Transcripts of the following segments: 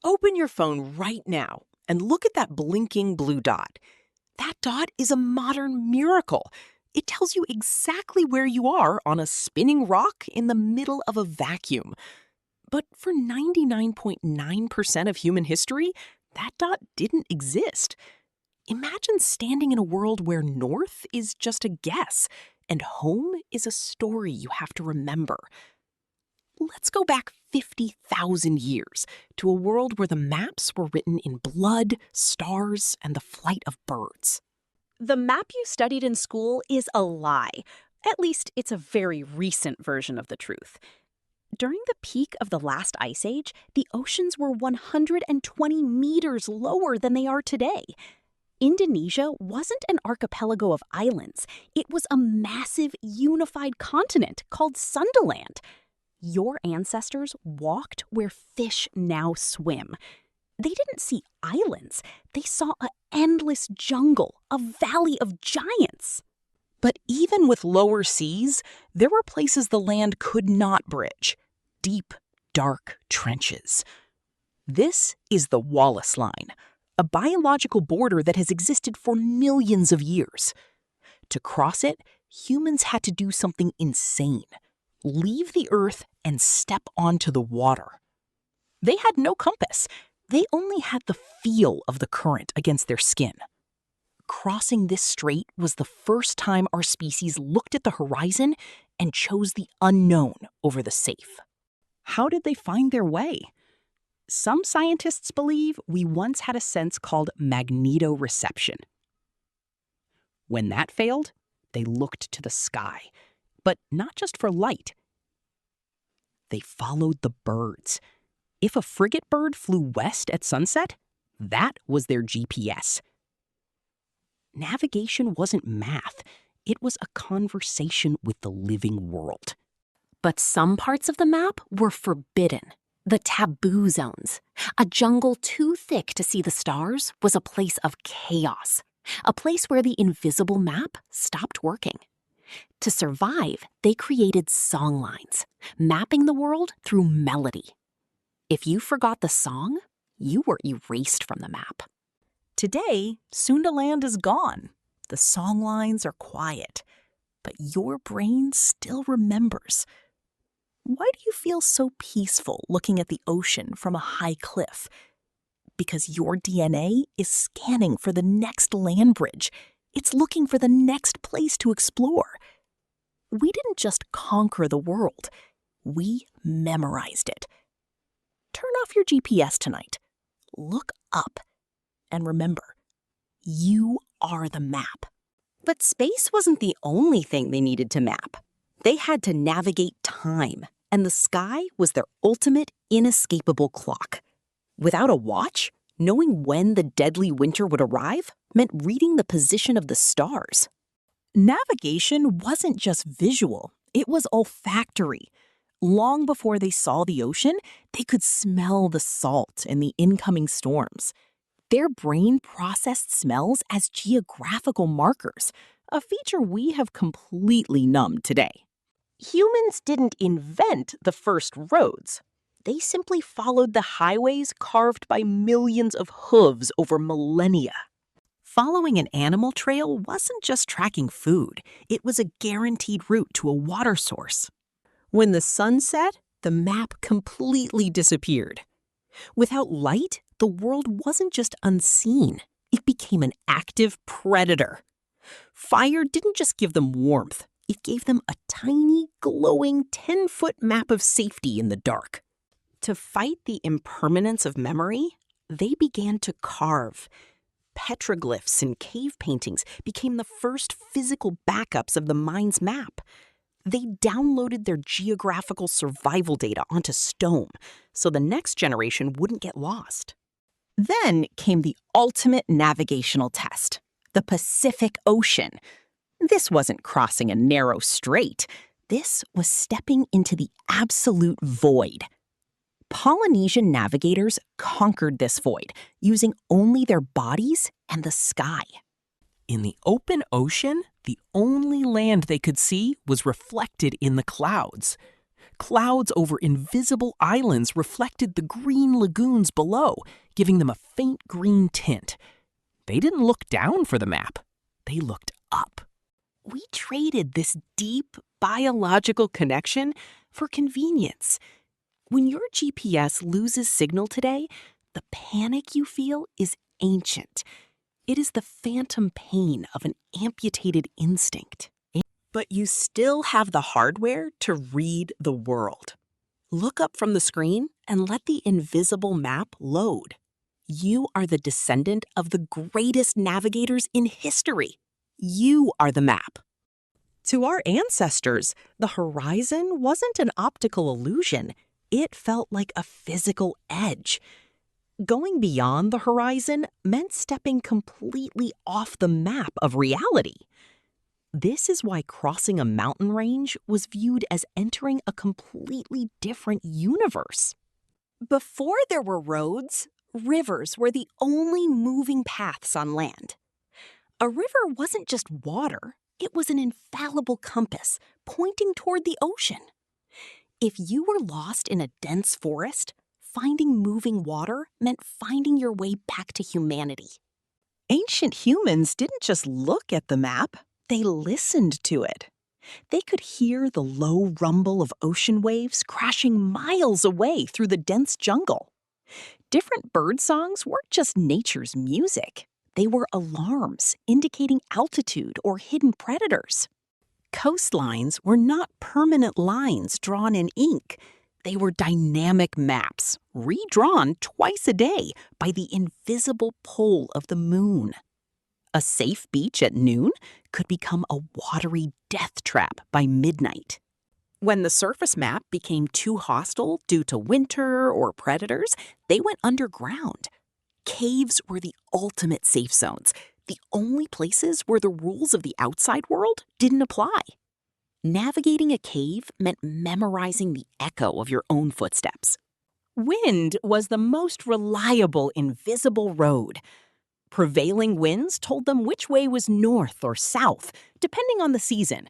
Open your phone right now and look at that blinking blue dot. That dot is a modern miracle. It tells you exactly where you are on a spinning rock in the middle of a vacuum. But for 99.9% of human history, that dot didn't exist. Imagine standing in a world where north is just a guess and home is a story you have to remember. Let's go back 50,000 years to a world where the maps were written in blood, stars, and the flight of birds. The map you studied in school is a lie. At least it's a very recent version of the truth. During the peak of the last ice age, the oceans were 120 meters lower than they are today. Indonesia wasn't an archipelago of islands. It was a massive, unified continent called Sundaland. Your ancestors walked where fish now swim. They didn't see islands. They saw an endless jungle, a valley of giants. But even with lower seas, there were places the land could not bridge. Deep, dark trenches. This is the Wallace Line, a biological border that has existed for millions of years. To cross it, humans had to do something insane. Leave the Earth and step onto the water. They had no compass. They only had the feel of the current against their skin. Crossing this strait was the first time our species looked at the horizon and chose the unknown over the safe. How did they find their way? Some scientists believe we once had a sense called magnetoreception. When that failed, they looked to the sky, but not just for light. They followed the birds. If a frigate bird flew west at sunset, that was their GPS. Navigation wasn't math. It was a conversation with the living world. But some parts of the map were forbidden. The taboo zones. A jungle too thick to see the stars was a place of chaos. A place where the invisible map stopped working. To survive, they created songlines, mapping the world through melody. If you forgot the song, you were erased from the map. Today, Sundaland is gone. The songlines are quiet, but your brain still remembers. Why do you feel so peaceful looking at the ocean from a high cliff? Because your DNA is scanning for the next land bridge. It's looking for the next place to explore. We didn't just conquer the world. We memorized it. Turn off your GPS tonight. Look up. And remember, you are the map. But space wasn't the only thing they needed to map. They had to navigate time, and the sky was their ultimate, inescapable clock. Without a watch, knowing when the deadly winter would arrive meant reading the position of the stars. Navigation wasn't just visual, it was olfactory. Long before they saw the ocean, they could smell the salt in the incoming storms. Their brain processed smells as geographical markers, a feature we have completely numbed today. Humans didn't invent the first roads. They simply followed the highways carved by millions of hooves over millennia. Following an animal trail wasn't just tracking food, it was a guaranteed route to a water source. When the sun set, the map completely disappeared. Without light, the world wasn't just unseen, it became an active predator. Fire didn't just give them warmth, it gave them a tiny, glowing 10-foot map of safety in the dark. To fight the impermanence of memory, they began to carve. Petroglyphs and cave paintings became the first physical backups of the mind's map. They downloaded their geographical survival data onto stone, so the next generation wouldn't get lost. Then came the ultimate navigational test, the Pacific Ocean. This wasn't crossing a narrow strait. This was stepping into the absolute void. Polynesian navigators conquered this void, using only their bodies and the sky. In the open ocean, the only land they could see was reflected in the clouds. Clouds over invisible islands reflected the green lagoons below, giving them a faint green tint. They didn't look down for the map. They looked up. We traded this deep biological connection for convenience. When your GPS loses signal today, the panic you feel is ancient. It is the phantom pain of an amputated instinct. But you still have the hardware to read the world. Look up from the screen and let the invisible map load. You are the descendant of the greatest navigators in history. You are the map. To our ancestors, the horizon wasn't an optical illusion. It felt like a physical edge. Going beyond the horizon meant stepping completely off the map of reality. This is why crossing a mountain range was viewed as entering a completely different universe. Before there were roads, rivers were the only moving paths on land. A river wasn't just water, it was an infallible compass pointing toward the ocean. If you were lost in a dense forest, finding moving water meant finding your way back to humanity. Ancient humans didn't just look at the map, they listened to it. They could hear the low rumble of ocean waves crashing miles away through the dense jungle. Different bird songs weren't just nature's music. They were alarms indicating altitude or hidden predators. Coastlines were not permanent lines drawn in ink. They were dynamic maps, redrawn twice a day by the invisible pull of the moon. A safe beach at noon could become a watery death trap by midnight. When the surface map became too hostile due to winter or predators, they went underground. Caves were the ultimate safe zones, the only places where the rules of the outside world didn't apply. Navigating a cave meant memorizing the echo of your own footsteps. Wind was the most reliable invisible road. Prevailing winds told them which way was north or south, depending on the season.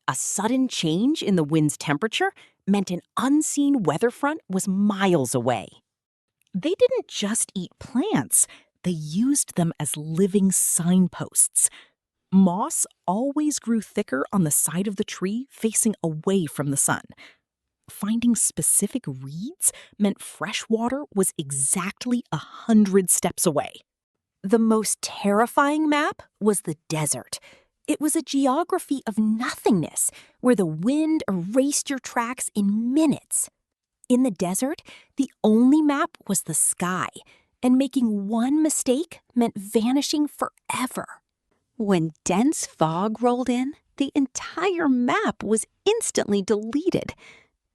A sudden change in the wind's temperature meant an unseen weather front was miles away. They didn't just eat plants, they used them as living signposts. Moss always grew thicker on the side of the tree facing away from the sun. Finding specific reeds meant fresh water was exactly 100 steps away. The most terrifying map was the desert. It was a geography of nothingness, where the wind erased your tracks in minutes. In the desert, the only map was the sky, and making one mistake meant vanishing forever. When dense fog rolled in, the entire map was instantly deleted.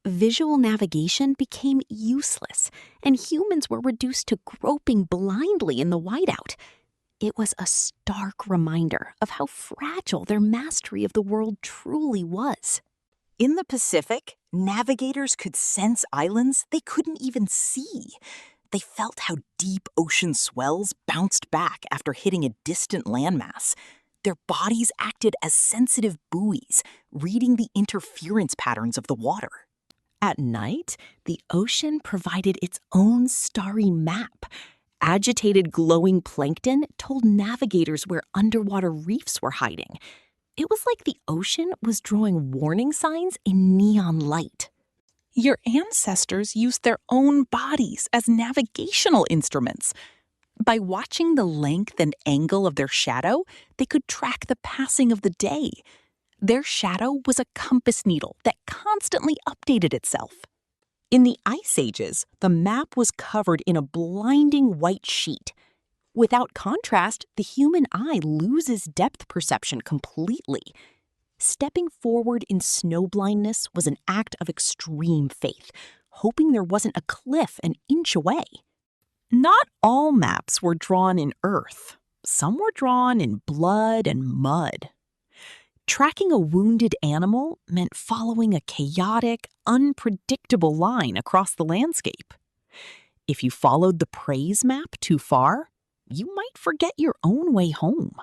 Visual navigation became useless, and humans were reduced to groping blindly in the whiteout. It was a stark reminder of how fragile their mastery of the world truly was. In the Pacific, navigators could sense islands they couldn't even see. They felt how deep ocean swells bounced back after hitting a distant landmass. Their bodies acted as sensitive buoys, reading the interference patterns of the water. At night, the ocean provided its own starry map. Agitated glowing plankton told navigators where underwater reefs were hiding. It was like the ocean was drawing warning signs in neon light. Your ancestors used their own bodies as navigational instruments. By watching the length and angle of their shadow, they could track the passing of the day. Their shadow was a compass needle that constantly updated itself. In the Ice Ages, the map was covered in a blinding white sheet. Without contrast, the human eye loses depth perception completely. Stepping forward in snowblindness was an act of extreme faith, hoping there wasn't a cliff an inch away. Not all maps were drawn in earth. Some were drawn in blood and mud. Tracking a wounded animal meant following a chaotic, unpredictable line across the landscape. If you followed the praise map too far, you might forget your own way home.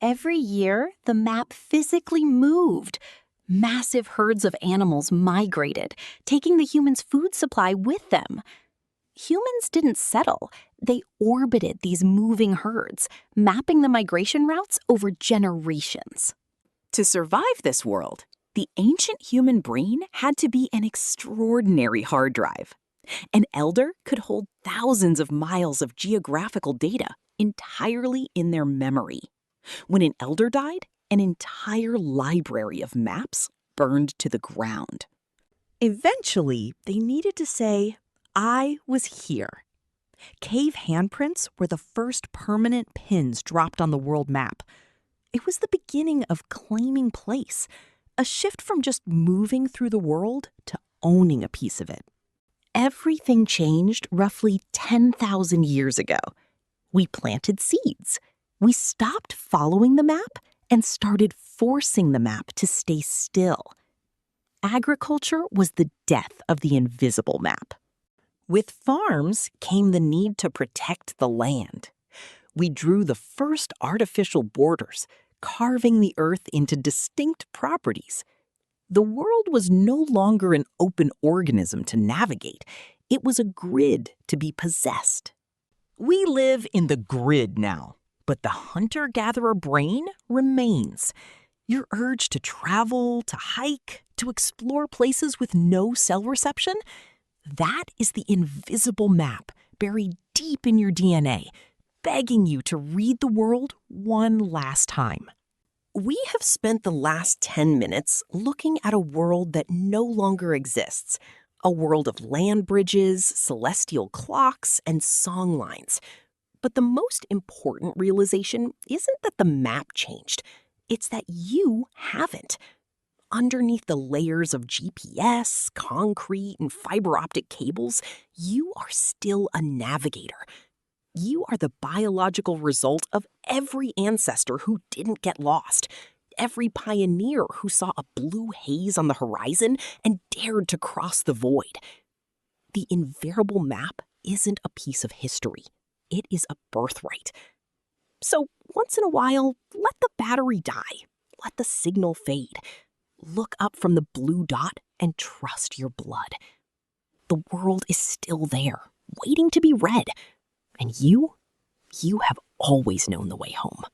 Every year, the map physically moved. Massive herds of animals migrated, taking the humans' food supply with them. Humans didn't settle. They orbited these moving herds, mapping the migration routes over generations. To survive this world, the ancient human brain had to be an extraordinary hard drive. An elder could hold thousands of miles of geographical data entirely in their memory. When an elder died, an entire library of maps burned to the ground. Eventually, they needed to say, "I was here." Cave handprints were the first permanent pins dropped on the world map. It was the beginning of claiming place, a shift from just moving through the world to owning a piece of it. Everything changed roughly 10,000 years ago. We planted seeds. We stopped following the map and started forcing the map to stay still. Agriculture was the death of the invisible map. With farms came the need to protect the land. We drew the first artificial borders, carving the earth into distinct properties. The world was no longer an open organism to navigate. It was a grid to be possessed. We live in the grid now, but the hunter-gatherer brain remains. Your urge to travel, to hike, to explore places with no cell reception, that is the invisible map buried deep in your DNA, begging you to read the world one last time. We have spent the last 10 minutes looking at a world that no longer exists, a world of land bridges, celestial clocks, and song lines. But the most important realization isn't that the map changed, it's that you haven't. Underneath the layers of GPS, concrete, and fiber optic cables, you are still a navigator. You are the biological result of every ancestor who didn't get lost, every pioneer who saw a blue haze on the horizon and dared to cross the void. The invariable map isn't a piece of history. It is a birthright. So once in a while, let the battery die. Let the signal fade. Look up from the blue dot and trust your blood. The world is still there, waiting to be read. And you have always known the way home.